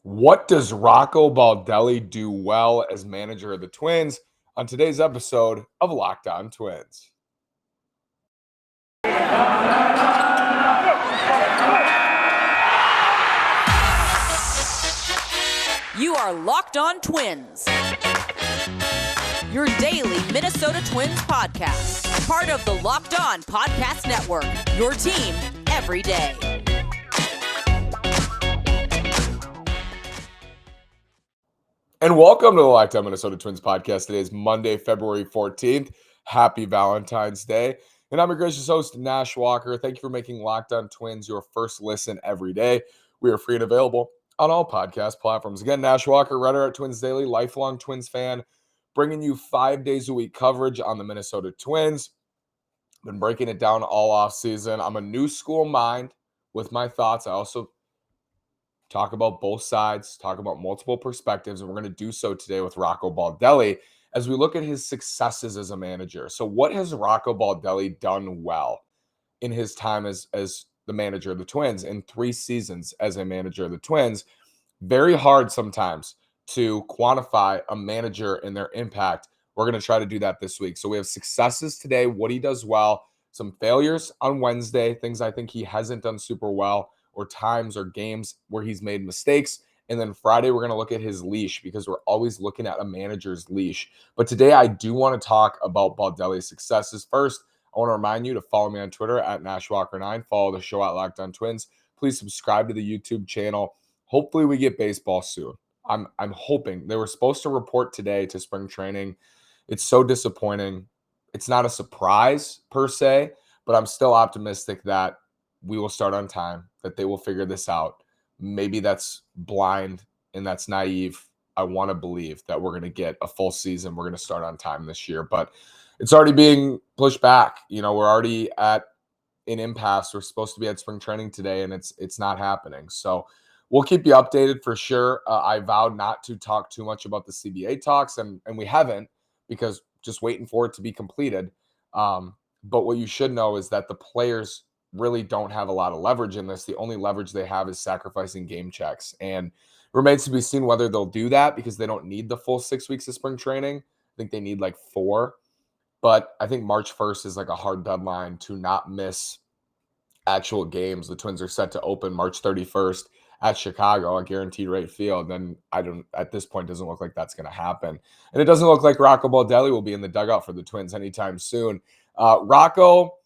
What does Rocco Baldelli do well as manager of the Twins? On today's episode of Locked On Twins. You are Locked On Twins, your daily Minnesota Twins podcast, part of the Locked On Podcast Network, your team every day. And welcome to the Locked On Minnesota Twins podcast. Today is Monday, February 14th. Happy Valentine's Day. And I'm your gracious host, Nash Walker. Thank you for making Locked On Twins your first listen every day. We are free and available on all podcast platforms. Again, Nash Walker, writer at Twins Daily, lifelong Twins fan, bringing you 5 days a week coverage on the Minnesota Twins. Been breaking it down all off season. I'm a new school mind with my thoughts. I also talk about both sides, talk about multiple perspectives, and we're going to do so today with Rocco Baldelli as we look at his successes as a manager. So what has Rocco Baldelli done well in his time as the manager of the Twins in 3 seasons as a manager of the Twins? Very hard sometimes to quantify a manager and their impact. We're going to try to do that this week. So we have successes today, what he does well, some failures on Wednesday, things I think he hasn't done super well, or times or games where he's made mistakes. And then Friday, we're going to look at his leash because we're always looking at a manager's leash. But today, I do want to talk about Baldelli's successes. First, I want to remind you to follow me on Twitter at NashWalker9. Follow the show at Locked On Twins. Please subscribe to the YouTube channel. Hopefully, we get baseball soon. I'm hoping. They were supposed to report today to spring training. It's so disappointing. It's not a surprise per se, but I'm still optimistic that we will start on time, that they will figure this out. Maybe that's blind and that's naive. I want to believe that we're going to get a full season. We're going to start on time this year, but it's already being pushed back. You know, we're already at an impasse. We're supposed to be at spring training today, and it's not happening. So we'll keep you updated for sure. I vowed not to talk too much about the CBA talks, and we haven't, because just waiting for it to be completed. But what you should know is that the players really don't have a lot of leverage in this. The only leverage they have is sacrificing game checks. And it remains to be seen whether they'll do that, because they don't need the full 6 weeks of spring training. I think they need like 4. But I think March 1st is like a hard deadline to not miss actual games. The Twins are set to open March 31st at Chicago, a guaranteed rate field. Then at this point, doesn't look like that's going to happen. And it doesn't look like Rocco Baldelli will be in the dugout for the Twins anytime soon. Rocco,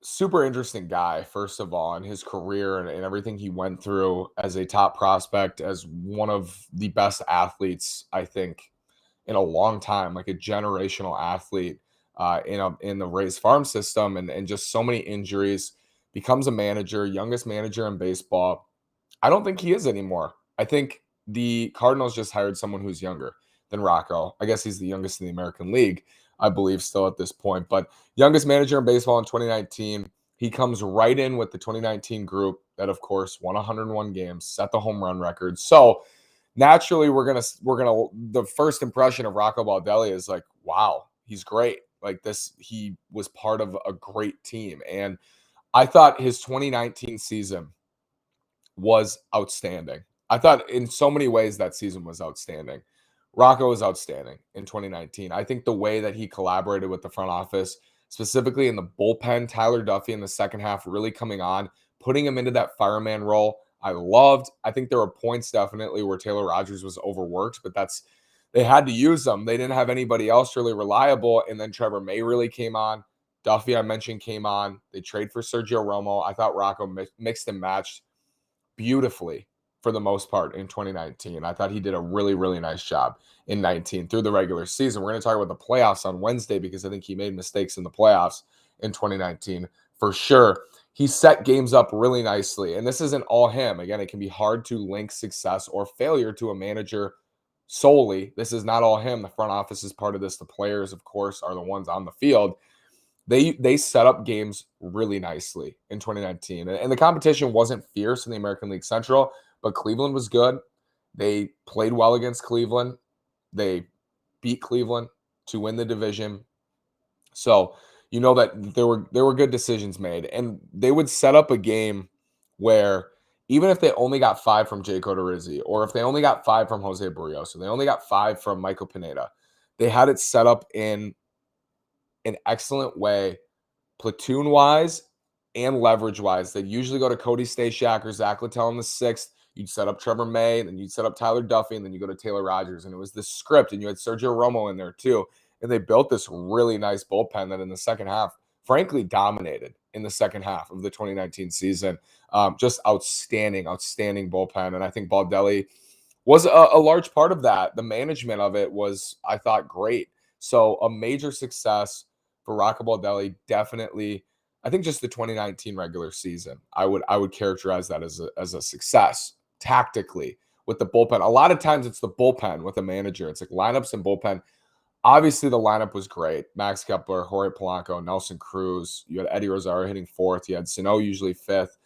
super interesting guy, first of all, in his career and everything he went through as a top prospect, as one of the best athletes, I think, in a long time, like a generational athlete in the Rays farm system, and just so many injuries. Becomes a manager, youngest manager in baseball. I don't think he is anymore. I think the Cardinals just hired someone who's younger than Rocco. I guess he's the youngest in the American League, I believe, still at this point. But youngest manager in baseball in 2019. He comes right in with the 2019 group that, of course, won 101 games, set the home run record. So naturally, we're gonna the first impression of Rocco Baldelli is like, wow, he's great. Like this, he was part of a great team. And I thought his 2019 season was outstanding. I thought in so many ways that season was outstanding. Rocco was outstanding in 2019. I think the way that he collaborated with the front office, specifically in the bullpen, Tyler Duffy in the second half really coming on, putting him into that fireman role, I loved. I think there were points definitely where Taylor Rogers was overworked, but they had to use them. They didn't have anybody else really reliable. And then Trevor May really came on. Duffy, I mentioned, came on. They trade for Sergio Romo. I thought Rocco mixed and matched beautifully for the most part in 2019. I thought he did a really, really nice job in 19 through the regular season. We're going to talk about the playoffs on Wednesday, because I think he made mistakes in the playoffs in 2019 for sure. He set games up really nicely. And this isn't all him. Again, it can be hard to link success or failure to a manager solely. This is not all him. The front office is part of this. The players, of course, are the ones on the field. They set up games really nicely in 2019. And the competition wasn't fierce in the American League Central, but Cleveland was good. They played well against Cleveland. They beat Cleveland to win the division. So you know that there were good decisions made. And they would set up a game where even if they only got 5 from Jake Odorizzi, or if they only got 5 from Jose Barrios, or they only got 5 from Michael Pineda, they had it set up in an excellent way, platoon-wise and leverage-wise. They'd usually go to Cody Stashak or Zach Littell in the 6th. You'd set up Trevor May, and then you'd set up Tyler Duffy, and then you go to Taylor Rogers. And it was this script, and you had Sergio Romo in there too. And they built this really nice bullpen that in the second half, frankly, dominated in the second half of the 2019 season. Just outstanding bullpen. And I think Baldelli was a large part of that. The management of it was, I thought, great. So a major success for Rocco Baldelli. Definitely, I think just the 2019 regular season, I would characterize that as a success tactically with the bullpen. A lot of times it's the bullpen with a manager. It's like lineups and bullpen. Obviously, the lineup was great. Max Kepler, Jorge Polanco, Nelson Cruz. You had Eddie Rosario hitting 4th. You had Sano usually 5th.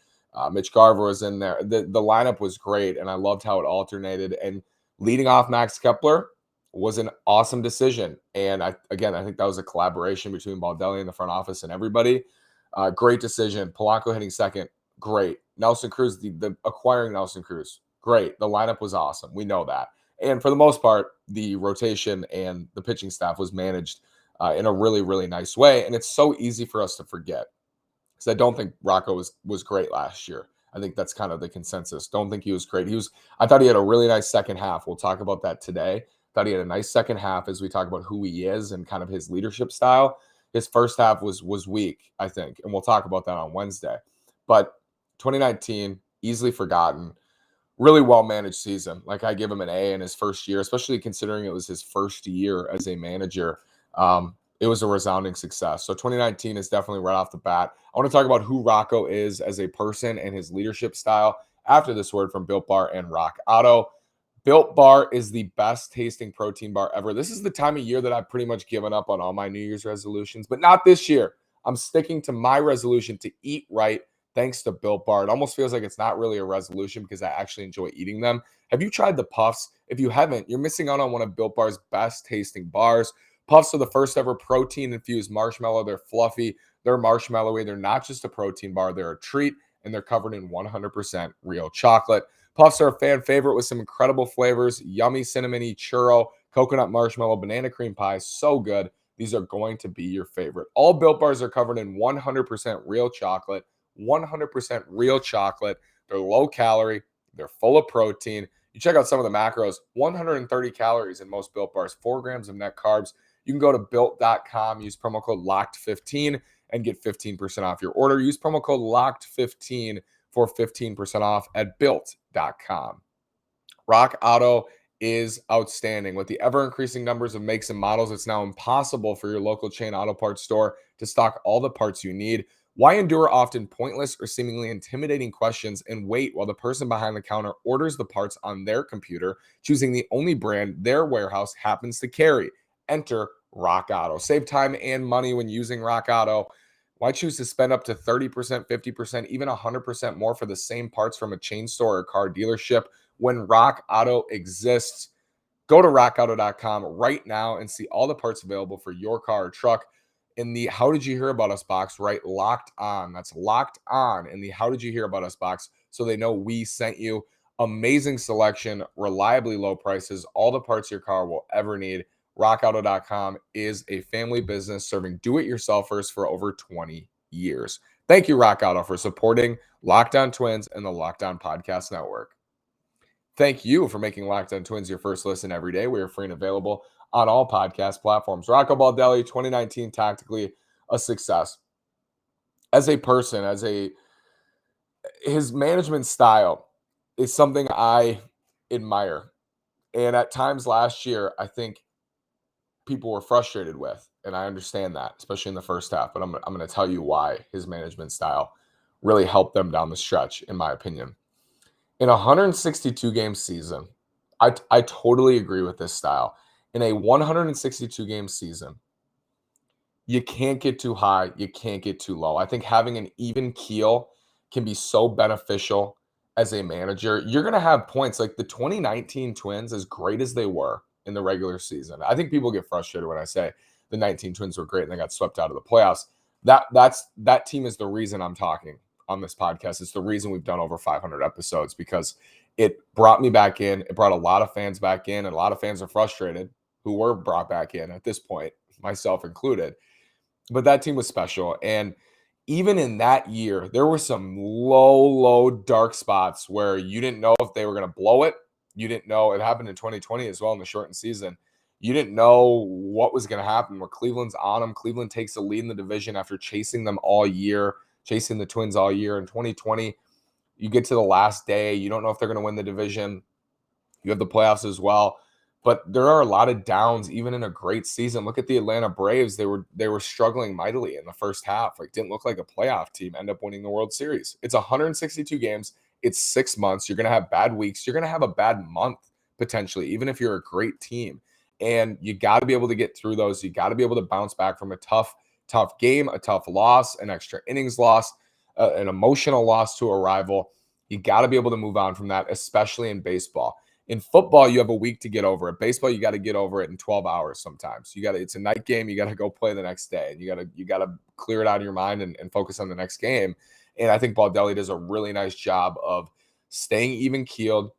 Mitch Garver was in there. The lineup was great, and I loved how it alternated. And leading off Max Kepler was an awesome decision. And I think that was a collaboration between Baldelli and the front office and everybody. Great decision. Polanco hitting 2nd, great. Nelson Cruz, the acquiring Nelson Cruz, great. The lineup was awesome. We know that. And for the most part, the rotation and the pitching staff was managed in a really, really nice way. And it's so easy for us to forget, because I don't think Rocco was great last year. I think that's kind of the consensus. Don't think he was great. I thought he had a really nice second half. We'll talk about that today. Thought he had a nice second half as we talk about who he is and kind of his leadership style. His first half was weak, I think, and we'll talk about that on Wednesday. But 2019, easily forgotten. Really well-managed season. Like, I give him an A in his first year, especially considering it was his first year as a manager. It was a resounding success. So 2019 is definitely right off the bat. I want to talk about who Rocco is as a person and his leadership style after this word from Built Bar and Rock Auto. Built Bar is the best tasting protein bar ever. This is the time of year that I've pretty much given up on all my New Year's resolutions, but not this year. I'm sticking to my resolution to eat right, thanks to Built Bar. It almost feels like it's not really a resolution because I actually enjoy eating them. Have you tried the Puffs? If you haven't, you're missing out on one of Built Bar's best tasting bars. Puffs are the first ever protein-infused marshmallow. They're fluffy, they're marshmallowy. They're not just a protein bar, they're a treat, and they're covered in 100% real chocolate. Puffs are a fan favorite with some incredible flavors: yummy cinnamony churro, coconut marshmallow, banana cream pie. So good. These are going to be your favorite. All Built Bars are covered in 100% real chocolate. 100% real chocolate. They're low calorie. They're full of protein. You check out some of the macros: 130 calories in most Built Bars, 4 grams of net carbs. You can go to built.com, use promo code LOCKED15 and get 15% off your order. Use promo code LOCKED15 for 15% off at built.com. Rock Auto is outstanding. With the ever-increasing numbers of makes and models, it's now impossible for your local chain auto parts store to stock all the parts you need. Why endure often pointless or seemingly intimidating questions and wait while the person behind the counter orders the parts on their computer, choosing the only brand their warehouse happens to carry? Enter Rock Auto. Save time and money when using Rock Auto. Why choose to spend up to 30%, 50%, even 100% more for the same parts from a chain store or car dealership when Rock Auto exists? Go to rockauto.com right now and see all the parts available for your car or truck. In the How Did You Hear About Us box, write Locked On. That's Locked On in the How Did You Hear About Us box, so they know we sent you. Amazing selection, reliably low prices, all the parts your car will ever need. RockAuto.com is a family business serving do-it-yourselfers for over 20 years. Thank you, Rock Auto, for supporting Locked On Twins and the Locked On Podcast Network. Thank you for making Locked On Twins your first listen every day. We are free and available on all podcast platforms. Rocco Baldelli, 2019, tactically a success. As a person, his management style is something I admire. And at times last year, I think people were frustrated with, and I understand that, especially in the first half. But I'm going to tell you why his management style really helped them down the stretch, in my opinion. In a 162-game season, I totally agree with this style. In a 162-game season, you can't get too high, you can't get too low. I think having an even keel can be so beneficial as a manager. You're going to have points like the 2019 Twins, as great as they were in the regular season. I think people get frustrated when I say the 19 Twins were great and they got swept out of the playoffs. That team is the reason I'm talking on this podcast. It's the reason we've done over 500 episodes, because it brought me back in. It brought a lot of fans back in, and a lot of fans are frustrated who were brought back in at this point, myself included. But that team was special. And even in that year, there were some low, dark spots where you didn't know if they were going to blow it. You didn't know. It happened in 2020 as well in the shortened season. You didn't know what was going to happen, where Cleveland's on them. Cleveland takes the lead in the division after chasing them all year, chasing the Twins all year. In 2020, you get to the last day. You don't know if they're going to win the division. You have the playoffs as well. But there are a lot of downs, even in a great season. Look at the Atlanta Braves. They were struggling mightily in the first half. Like, didn't look like a playoff team. End up winning the World Series. It's 162 games. It's 6 months. You're going to have bad weeks. You're going to have a bad month, potentially, even if you're a great team. And you got to be able to get through those. You got to be able to bounce back from a tough game, a tough loss, an extra innings loss, an emotional loss to a rival. You got to be able to move on from that, especially in baseball. In football, you have a week to get over it. Baseball, you got to get over it in 12 hours sometimes. It's a night game. You got to go play the next day. And you got to clear it out of your mind and focus on the next game. And I think Baldelli does a really nice job of staying even keeled.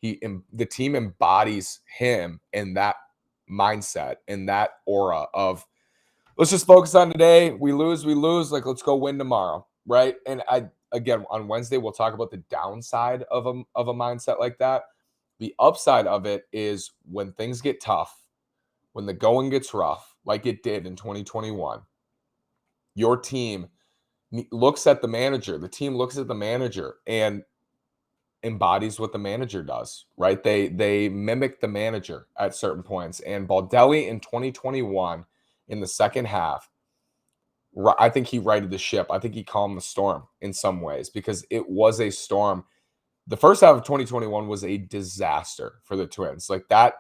The team embodies him in that mindset, in that aura of, let's just focus on today. We lose. Like, let's go win tomorrow, right? And again, on Wednesday, we'll talk about the downside of a mindset like that. The upside of it is when things get tough, when the going gets rough, like it did in 2021, your team looks at the manager. The team looks at the manager and embodies what the manager does, right? They mimic the manager at certain points. And Baldelli in 2021, in the second half, I think he righted the ship. I think he calmed the storm in some ways, because it was a storm. The first half of 2021 was a disaster for the Twins. Like that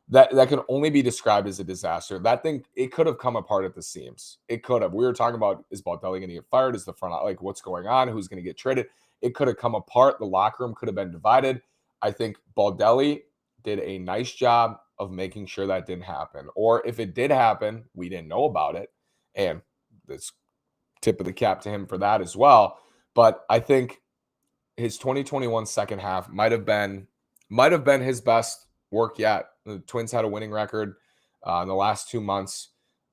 can only be described as a disaster. That thing, it could have come apart at the seams. It could have. We were talking about, is Baldelli going to get fired? Is the front, like, what's going on? Who's going to get traded? It could have come apart. The locker room could have been divided. I think Baldelli did a nice job of making sure that didn't happen. Or if it did happen, we didn't know about it. And this tip of the cap to him for that as well. But I think his 2021 second half might have been his best work yet. The Twins had a winning record in the last 2 months,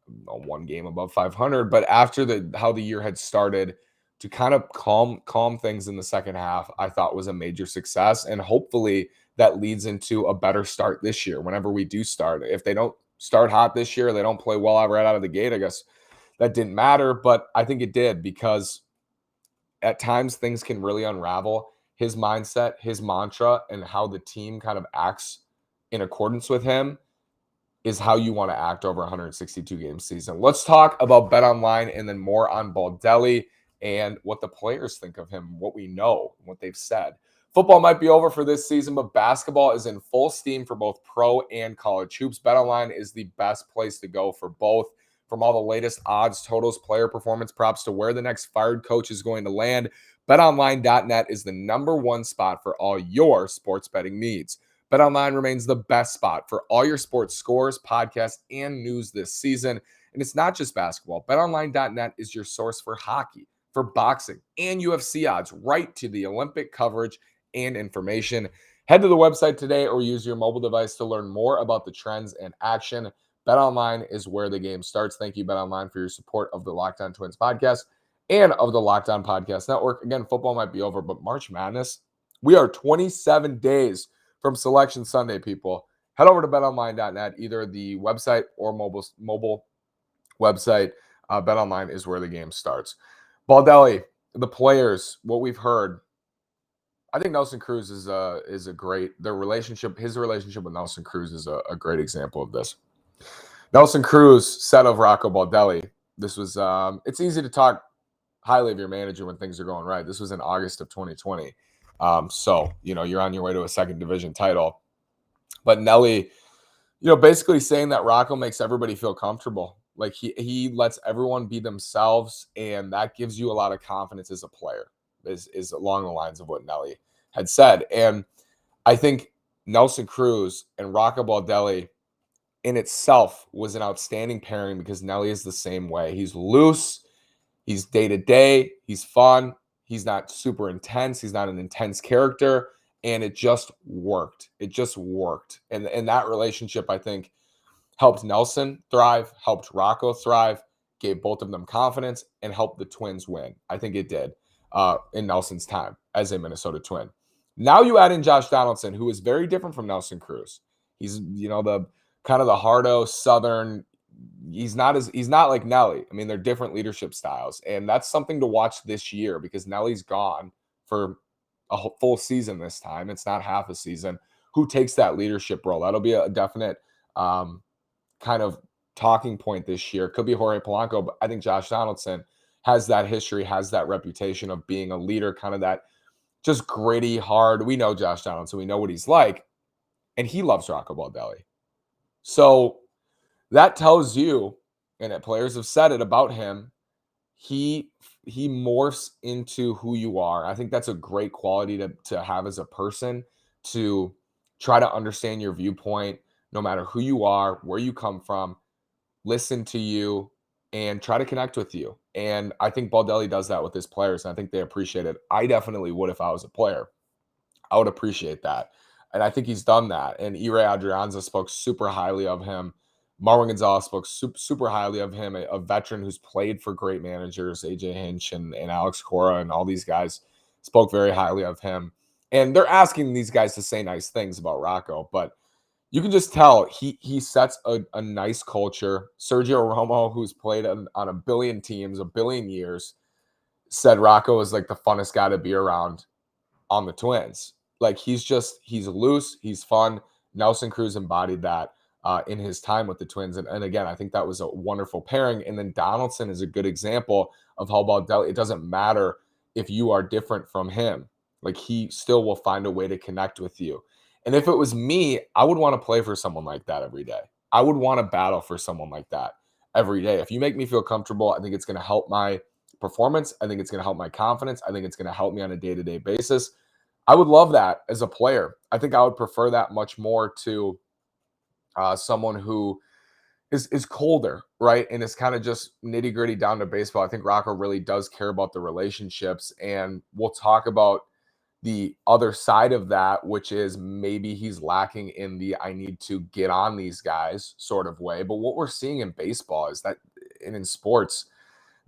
one game above 500. But after how the year had started, to kind of calm things in the second half, I thought was a major success. And hopefully that leads into a better start this year. Whenever we do start, if they don't start hot this year, they don't play well right out of the gate, I guess that didn't matter. But I think it did, because at times things can really unravel. His mindset, his mantra, and how the team kind of acts in accordance with him is how you want to act over a 162 game season. Let's talk about BetOnline and then more on Baldelli and what the players think of him, what we know, what they've said. Football might be over for this season, but basketball is in full steam for both pro and college hoops. BetOnline is the best place to go for both. From all the latest odds, totals, player performance props to where the next fired coach is going to land, BetOnline.net is the #1 spot for all your sports betting needs. BetOnline remains the best spot for all your sports scores, podcasts, and news this season. And it's not just basketball. BetOnline.net is your source for hockey, for boxing, and UFC odds, right to the Olympic coverage and information. Head to the website today or use your mobile device to learn more about the trends and action. BetOnline is where the game starts. Thank you, BetOnline, for your support of the Locked On Twins podcast and of the Locked On Podcast Network. Again, football might be over, but March Madness, we are 27 days from Selection Sunday, people. Head over to betonline.net, either the website or mobile website. BetOnline is where the game starts. Baldelli, the players, what we've heard, I think Nelson Cruz is a great, his relationship with Nelson Cruz is a great example of this. Nelson Cruz said of Rocco Baldelli, this was, it's easy to talk highly of your manager when things are going right. This was in August of 2020. So, you're on your way to a second division title. But Nelly, basically saying that Rocco makes everybody feel comfortable. Like he lets everyone be themselves, and that gives you a lot of confidence as a player, is along the lines of what Nelly had said. And I think Nelson Cruz and Rocco Baldelli in itself was an outstanding pairing, because Nelly is the same way. He's loose, he's day-to-day, he's fun, He's not super intense. He's not an intense character. And it just worked. It just worked. And that relationship, I think, helped Nelson thrive, helped Rocco thrive, gave both of them confidence, and helped the Twins win. I think it did in Nelson's time as a Minnesota Twin. Now you add in Josh Donaldson, who is very different from Nelson Cruz. He's, the kind of the hardo Southern. He's not like Nelly. I mean, they're different leadership styles, and that's something to watch this year because Nelly's gone for a full season this time. It's not half a season. Who takes that leadership role? That'll be a definite kind of talking point this year. Could be Jorge Polanco, but I think Josh Donaldson has that history, has that reputation of being a leader, kind of that just gritty, hard. We know Josh Donaldson. We know what he's like, and he loves Rocco Baldelli. So that tells you, and players have said it about him, he morphs into who you are. I think that's a great quality to have as a person, to try to understand your viewpoint, no matter who you are, where you come from, listen to you, and try to connect with you. And I think Baldelli does that with his players, and I think they appreciate it. I definitely would if I was a player. I would appreciate that. And I think he's done that. And Ire Adrianza spoke super highly of him. Marwin Gonzalez spoke super highly of him, a veteran who's played for great managers, AJ Hinch and Alex Cora, and all these guys spoke very highly of him. And they're asking these guys to say nice things about Rocco, but you can just tell he sets a nice culture. Sergio Romo, who's played on a billion teams, a billion years, said Rocco is like the funnest guy to be around on the Twins. Like he's loose, he's fun. Nelson Cruz embodied that in his time with the Twins. And again, I think that was a wonderful pairing. And then Donaldson is a good example of how Baldelli, it doesn't matter if you are different from him. Like he still will find a way to connect with you. And if it was me, I would want to play for someone like that every day. I would want to battle for someone like that every day. If you make me feel comfortable, I think it's going to help my performance. I think it's going to help my confidence. I think it's going to help me on a day-to-day basis. I would love that as a player. I think I would prefer that much more to someone who is colder, right? And it's kind of just nitty-gritty down to baseball. I think Rocco really does care about the relationships. And we'll talk about the other side of that, which is maybe he's lacking in the I need to get on these guys sort of way. But what we're seeing in baseball is that, and in sports,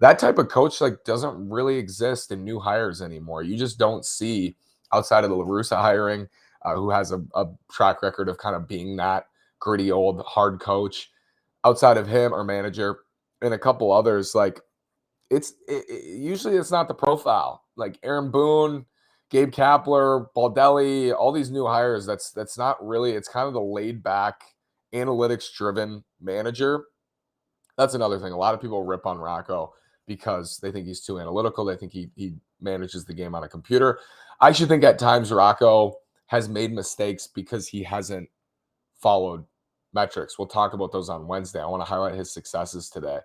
that type of coach like doesn't really exist in new hires anymore. You just don't see, outside of the La Russa hiring, who has a track record of kind of being that gritty old hard coach. Outside of him or manager and a couple others, like usually it's not the profile. Like Aaron Boone, Gabe Kapler, Baldelli, all these new hires, that's not really, it's kind of the laid back, analytics driven manager. That's another thing. A lot of people rip on Rocco because they think he's too analytical. They think he manages the game on a computer. I actually think at times Rocco has made mistakes because he hasn't followed metrics. We'll talk about those on Wednesday. I want to highlight his successes today.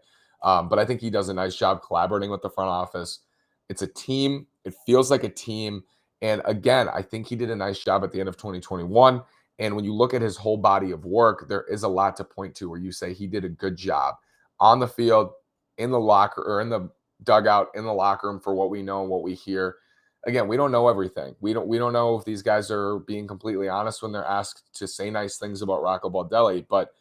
But I think he does a nice job collaborating with the front office. It's a team. It feels like a team. And again, I think he did a nice job at the end of 2021. And when you look at his whole body of work, there is a lot to point to where you say he did a good job on the field, in the locker, or in the dugout, in the locker room, for what we know and what we hear. Again, we don't know everything. We don't know if these guys are being completely honest when they're asked to say nice things about Rocco Baldelli. But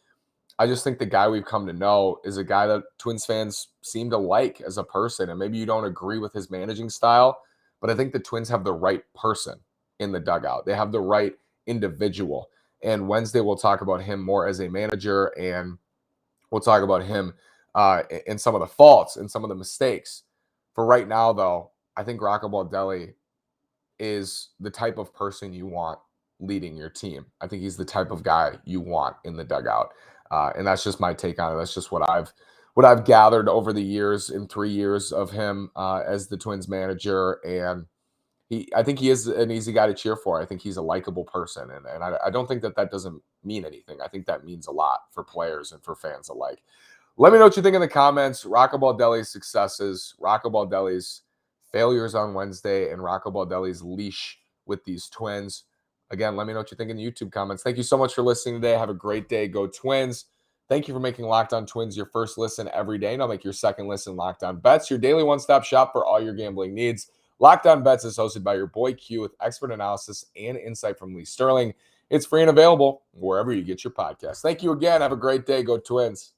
I just think the guy we've come to know is a guy that Twins fans seem to like as a person. And maybe you don't agree with his managing style, but I think the Twins have the right person in the dugout. They have the right individual. And Wednesday, we'll talk about him more as a manager, and we'll talk about him and some of the faults and some of the mistakes. For right now, though, I think Rocco Baldelli is the type of person you want leading your team. I think he's the type of guy you want in the dugout. And that's just my take on it. That's just what I've gathered over the years, in 3 years of him as the Twins manager. And I think he is an easy guy to cheer for. I think he's a likable person. And I don't think that doesn't mean anything. I think that means a lot for players and for fans alike. Let me know what you think in the comments. Rocco Baldelli's successes, Rocco Baldelli's failures on Wednesday, and Rocco Baldelli's leash with these Twins. Again, let me know what you think in the YouTube comments. Thank you so much for listening today. Have a great day. Go Twins. Thank you for making Locked On Twins your first listen every day. And I'll make your second listen Locked On Bets, your daily one-stop shop for all your gambling needs. Locked On Bets is hosted by your boy Q with expert analysis and insight from Lee Sterling. It's free and available wherever you get your podcast. Thank you again. Have a great day. Go Twins.